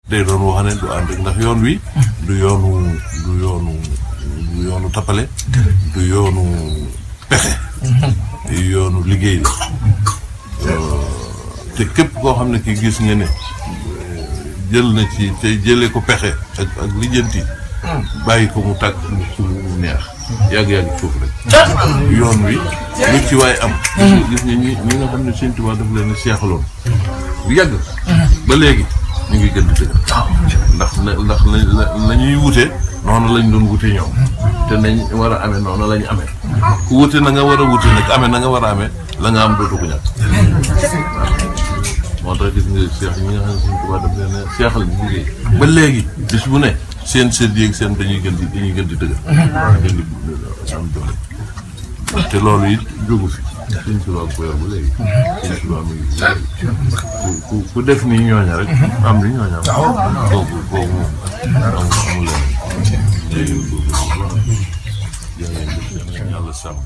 day doon wax ne du ànd ndax yoon wi du yoonu tappale du yoonu pexe yoonu liggéey la te képp koo xam ne ki gis nga ne jël na ci te jëlee ko pexe ak lijjanti bàyyi ko mu tàgg ci mu neex yàgg foofu rek yoon wi lu ci waay am gis nga ñi nga xam ne Sëñ Tuubaa daf leen seexaloon bu yàgg ba léegi ñu ngi gën di dëgg ndax la ñuy wute noonu lañ doon wute ñoom te nañ war a amee noonu la ñu amee ku wute na nga war a wute nag amee na nga war a amee la nga am dootu ko ñàkk moo tax gis nga seex ñi nga xam ne Sëñ Tuubaa daf leen seexal ñu liggéey ba léegi bis bu ne seen yéeg seen dañuy gën di dëgg gën di am doole te loolu it jógu fi Sëñ Tuubaa ko yor ba léegi Sëñ Tuubaa mi ngi ku def ni ñooña rek am ni ñooña kooku moom amul leen léegi yàlla sàmm